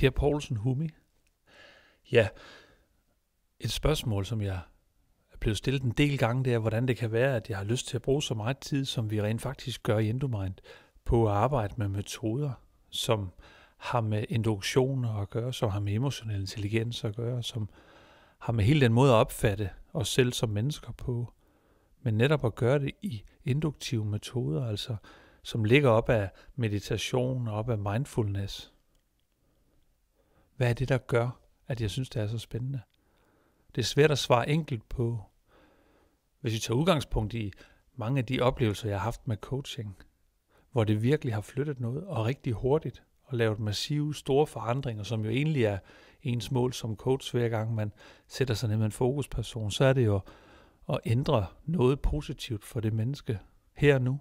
Per Poulsen Humi. Ja, et spørgsmål, som jeg er blevet stillet en del gange, det er, hvordan det kan være, at jeg har lyst til at bruge så meget tid, som vi rent faktisk gør i Endomind, på at arbejde med metoder, som har med induktioner at gøre, som har med emotionel intelligens at gøre, som har med hele den måde at opfatte os selv som mennesker på, men netop at gøre det i induktive metoder, altså som ligger op af meditation og op af mindfulness. Hvad er det, der gør, at jeg synes, det er så spændende? Det er svært at svare enkelt på. Hvis vi tager udgangspunkt i mange af de oplevelser, jeg har haft med coaching, hvor det virkelig har flyttet noget, og rigtig hurtigt, og lavet massive, store forandringer, som jo egentlig er ens mål som coach, hver gang man sætter sig ned med en fokusperson, så er det jo at ændre noget positivt for det menneske her og nu.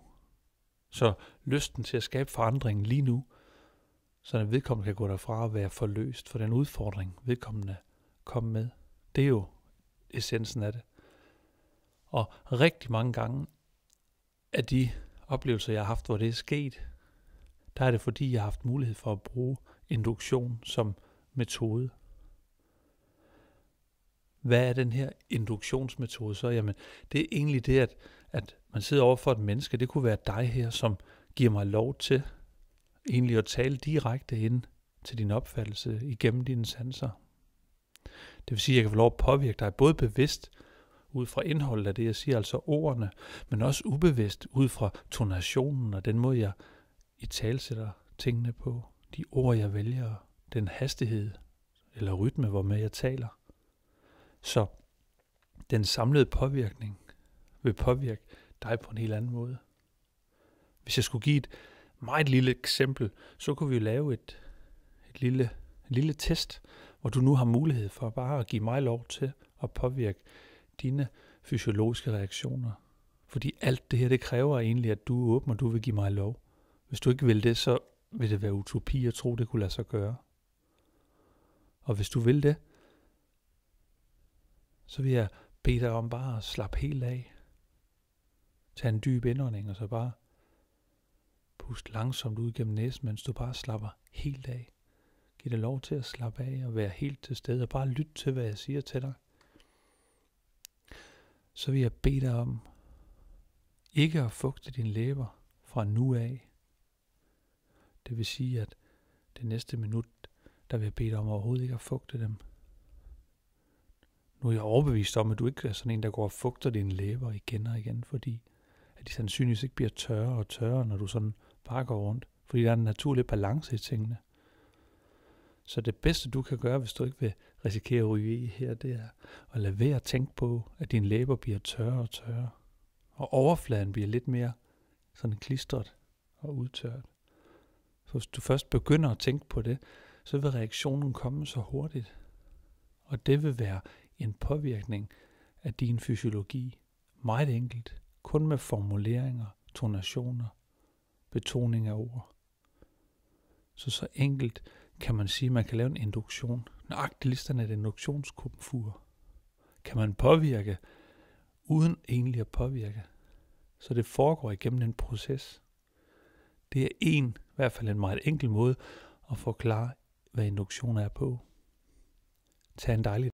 Så lysten til at skabe forandringen lige nu, så at vedkommende kan gå derfra og være forløst for den udfordring, vedkommende kom med. Det er jo essensen af det. Og rigtig mange gange af de oplevelser, jeg har haft, hvor det er sket, der er det fordi, jeg har haft mulighed for at bruge induktion som metode. Hvad er den her induktionsmetode så? Jamen, det er egentlig det, at man sidder over for et menneske. Det kunne være dig her, som giver mig lov til egentlig at tale direkte ind til din opfattelse igennem dine sanser. Det vil sige, at jeg kan få lov at påvirke dig både bevidst ud fra indholdet af det, jeg siger, altså ordene, men også ubevidst ud fra tonationen og den måde, jeg italesætter tingene på, de ord, jeg vælger, den hastighed eller rytme, hvormed jeg taler. Så den samlede påvirkning vil påvirke dig på en helt anden måde. Hvis jeg skulle give et meget lille eksempel, så kunne vi lave et lille test, hvor du nu har mulighed for bare at give mig lov til at påvirke dine fysiologiske reaktioner. Fordi alt det her, det kræver egentlig, at du er åben, og du vil give mig lov. Hvis du ikke vil det, så vil det være utopi at tro, det kunne lade sig gøre. Og hvis du vil det, så vil jeg bede dig om bare at slappe helt af. Tag en dyb indånding, og så bare pust langsomt ud gennem næsen, mens du bare slapper helt af. Giv dig lov til at slappe af og være helt til stede, og bare lyt til, hvad jeg siger til dig. Så vil jeg bede dig om ikke at fugte dine læber fra nu af. Det vil sige, at det næste minut, der vil jeg bede dig om overhovedet ikke at fugte dem. Nu er jeg overbevist om, at du ikke er sådan en, der går og fugter dine læber igen og igen, fordi at de sandsynligvis ikke bliver tørre og tørre, når du sådan bare går rundt. Fordi der er en naturlig balance i tingene. Så det bedste, du kan gøre, hvis du ikke vil risikere at ryge i her, det er at lade være at tænke på, at dine læber bliver tørre og tørre. Og overfladen bliver lidt mere sådan klistret og udtørret. Så hvis du først begynder at tænke på det, så vil reaktionen komme så hurtigt. Og det vil være en påvirkning af din fysiologi. Meget enkelt. Kun med formuleringer, tonationer, betoning af ord. Så enkelt kan man sige, at man kan lave en induktion. Nøjagtigt ligesom et induktionskomfur. Kan man påvirke, uden egentlig at påvirke. Så det foregår igennem en proces. Det er i hvert fald en meget enkel måde at forklare, hvad induktion er på. Tag en dejlig